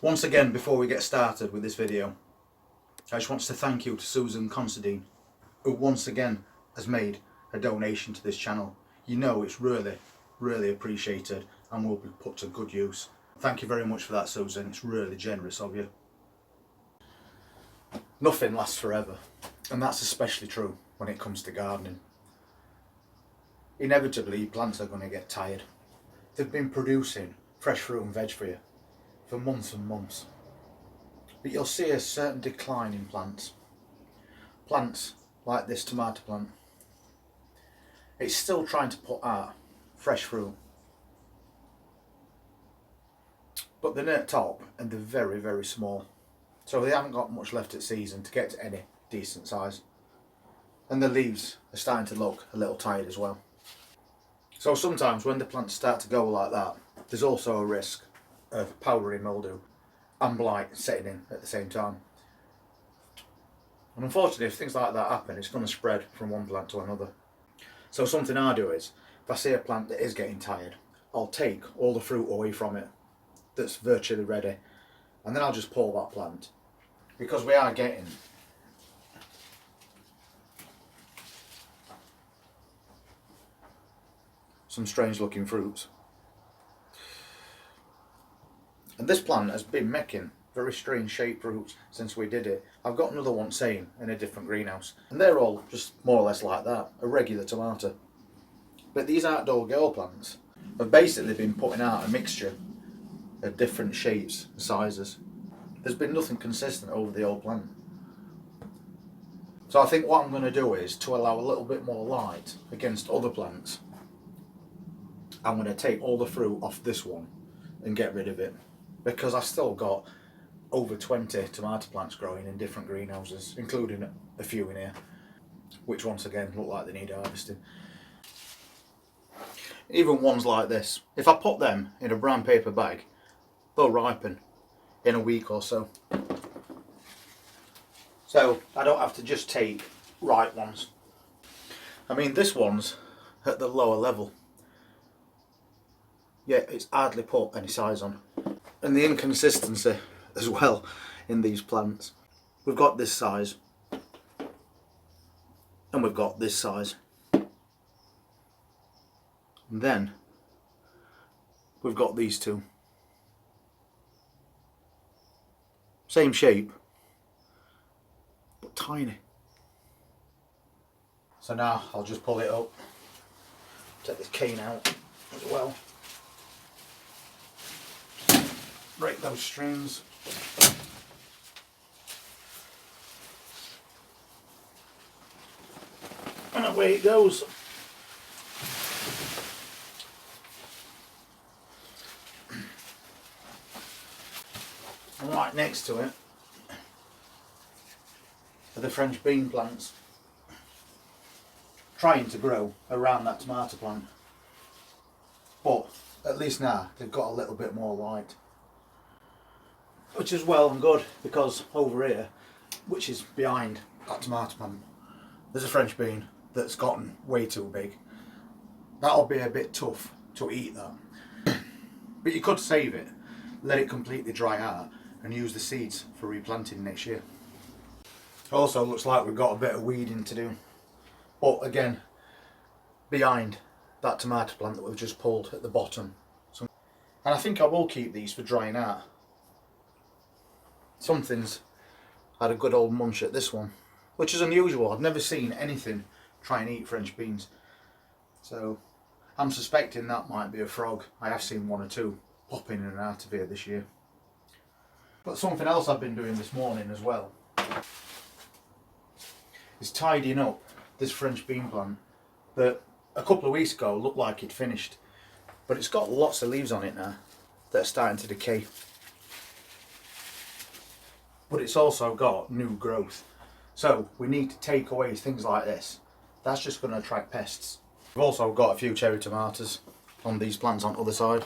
Once again, before we get started with this video, I just want to thank you to Susan Considine, who once again has made a donation to this channel. You know it's really appreciated and will be put to good use. Thank you very much for that, Susan. It's really generous of you. Nothing lasts forever, and that's especially true when it comes to gardening. Inevitably, plants are going to get tired. They've been producing fresh fruit and veg for you for months and months. But you'll see a certain decline in plants. Plants like this tomato plant. It's still trying to put out fresh fruit. But they're near the top and they're very small. So they haven't got much left at season to get to any decent size. And the leaves are starting to look a little tired as well. So sometimes when the plants start to go like that, there's also a risk of powdery mildew and blight setting in at the same time. And unfortunately, if things like that happen, it's going to spread from one plant to another. So something I do is, if I see a plant that is getting tired, I'll take all the fruit away from it that's virtually ready, and then I'll just pull that plant, because we are getting some strange looking fruits. And this plant has been making very strange shaped fruits since we did it. I've got another one same in a different greenhouse, and they're all just more or less like that, a regular tomato. But these outdoor girl plants have basically been putting out a mixture of different shapes and sizes. There's been nothing consistent over the old plant. So I think what I'm going to do is, to allow a little bit more light against other plants, I'm going to take all the fruit off this one and get rid of it, because I've still got over 20 tomato plants growing in different greenhouses, including a few in here, which once again look like they need harvesting. Even ones like this, if I put them in a brown paper bag, they'll ripen in a week or so. So I don't have to just take ripe ones. I mean, this one's at the lower level, yet it's hardly put any size on. And the inconsistency as well in these plants. We've got this size and we've got this size, and then we've got these two, same shape but tiny. So now I'll just pull it up, take this cane out as well, break those strings, and away it goes. And right next to it are the French bean plants, trying to grow around that tomato plant, but at least now they've got a little bit more light, which is well and good, because over here, which is behind that tomato plant, there's a French bean that's gotten way too big. That'll be a bit tough to eat, that. But you could save it, let it completely dry out, and use the seeds for replanting next year. Also looks like we've got a bit of weeding to do, but again, behind that tomato plant that we've just pulled at the bottom. And I think I will keep these for drying out. Something's had a good old munch at this one, which is unusual. I've never seen anything try and eat French beans. So I'm suspecting that might be a frog. I have seen one or two pop in and out of here this year. But something else I've been doing this morning as well is tidying up this French bean plant that a couple of weeks ago looked like it finished, but it's got lots of leaves on it now that are starting to decay. But it's also got new growth. So we need to take away things like this. That's just going to attract pests. We've also got a few cherry tomatoes on these plants on the other side.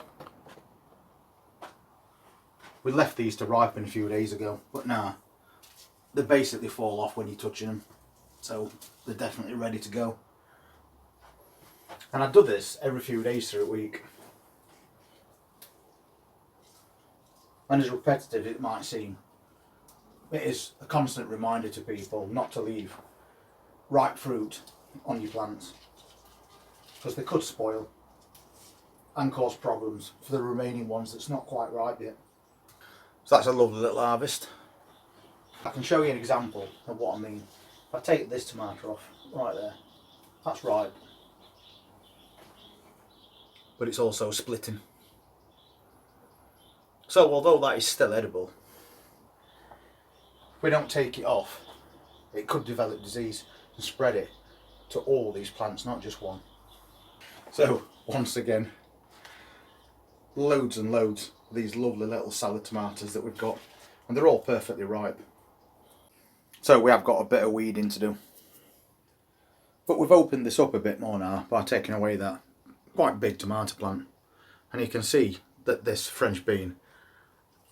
We left these to ripen a few days ago, but now they basically fall off when you're touching them. So they're definitely ready to go. And I do this every few days through a week. And as repetitive as it might seem, it is a constant reminder to people not to leave ripe fruit on your plants, because they could spoil and cause problems for the remaining ones that's not quite ripe yet. So that's a lovely little harvest. I can show you an example of what I mean. If I take this tomato off, right there, that's ripe. But it's also splitting. So although that is still edible, if we don't take it off, it could develop disease and spread it to all these plants, not just one. So once again, loads and loads of these lovely little salad tomatoes that we've got, and they're all perfectly ripe. So we have got a bit of weeding to do, but we've opened this up a bit more now by taking away that quite big tomato plant, and you can see that this French bean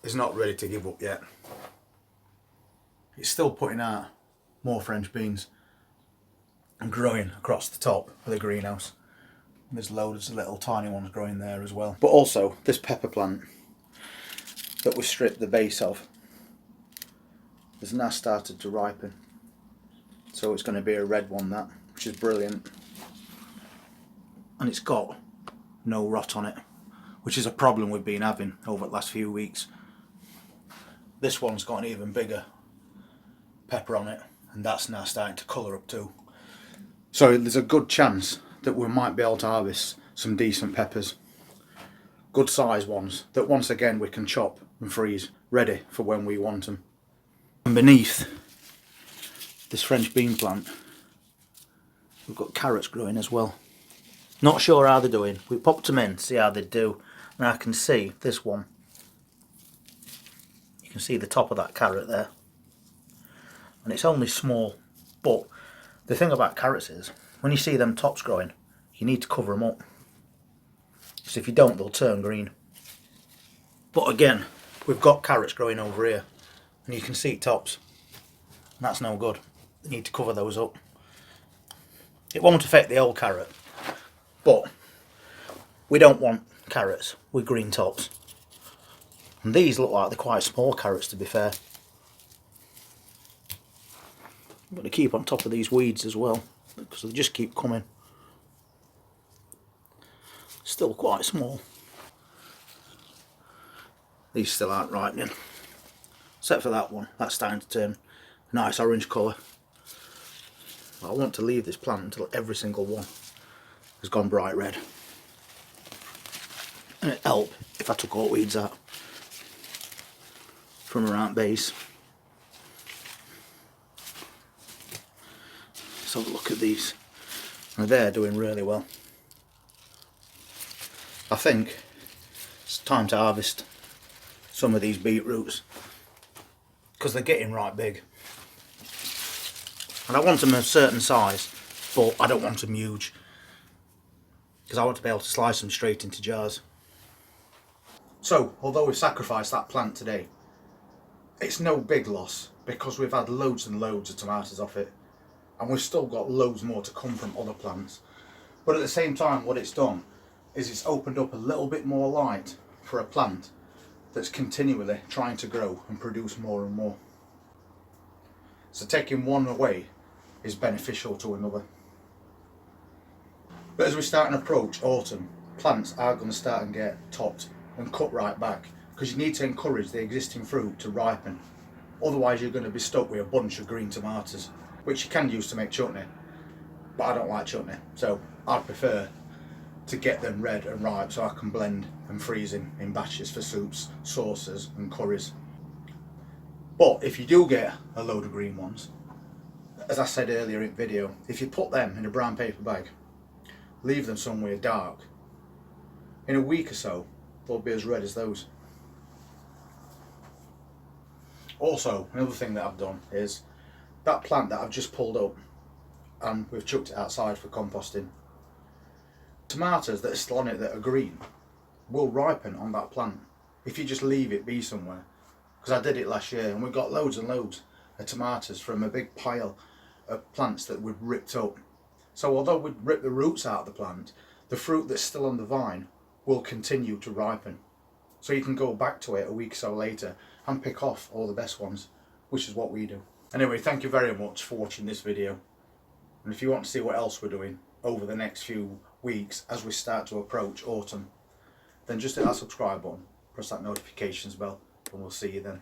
is not ready to give up yet. It's still putting out more French beans and growing across the top of the greenhouse. And there's loads of little tiny ones growing there as well. But also this pepper plant that we stripped the base of has now started to ripen. So it's going to be a red one, that, which is brilliant. And it's got no rot on it, which is a problem we've been having over the last few weeks. This one's got an even bigger pepper on it, and that's now starting to colour up too. So there's a good chance that we might be able to harvest some decent peppers. Good size ones that once again we can chop and freeze, ready for when we want them. And beneath this French bean plant, we've got carrots growing as well. Not sure how they're doing. We popped them in to see how they do, and I can see this one. You can see the top of that carrot there. And it's only small, but the thing about carrots is when you see them tops growing, you need to cover them up, because if you don't, they'll turn green. But again, we've got carrots growing over here, and you can see tops, and that's no good. You need to cover those up. It won't affect the old carrot, but we don't want carrots with green tops. And these look like they're quite small carrots, to be fair. I've got to keep on top of these weeds as well, because they just keep coming. Still quite small. These still aren't ripening, except for that one. That's starting to turn a nice orange colour. I want to leave this plant until every single one has gone bright red. And it'd help if I took all weeds out from around base. So look at these. Now they're doing really well. I think it's time to harvest some of these beetroots, because they're getting right big. And I want them a certain size, but I don't want them huge, because I want to be able to slice them straight into jars. So, although we've sacrificed that plant today, it's no big loss, because we've had loads and loads of tomatoes off it, and we've still got loads more to come from other plants. But at the same time, what it's done is it's opened up a little bit more light for a plant that's continually trying to grow and produce more and more. So taking one away is beneficial to another. But as we start and approach autumn, plants are going to start and get topped and cut right back, because you need to encourage the existing fruit to ripen. Otherwise you're going to be stuck with a bunch of green tomatoes, which you can use to make chutney, but I don't like chutney, so I prefer to get them red and ripe so I can blend and freeze in batches for soups, sauces and curries. But if you do get a load of green ones, as I said earlier in the video, if you put them in a brown paper bag, leave them somewhere dark, in a week or so they'll be as red as those. Also, another thing that I've done is that plant that I've just pulled up and we've chucked it outside for composting. Tomatoes that are still on it that are green will ripen on that plant if you just leave it be somewhere. Because I did it last year and we got loads and loads of tomatoes from a big pile of plants that we'd ripped up. So although we'd ripped the roots out of the plant, the fruit that's still on the vine will continue to ripen. So you can go back to it a week or so later and pick off all the best ones, which is what we do. Anyway, thank you very much for watching this video. And if you want to see what else we're doing over the next few weeks as we start to approach autumn, then just hit that subscribe button, press that notifications bell, and we'll see you then.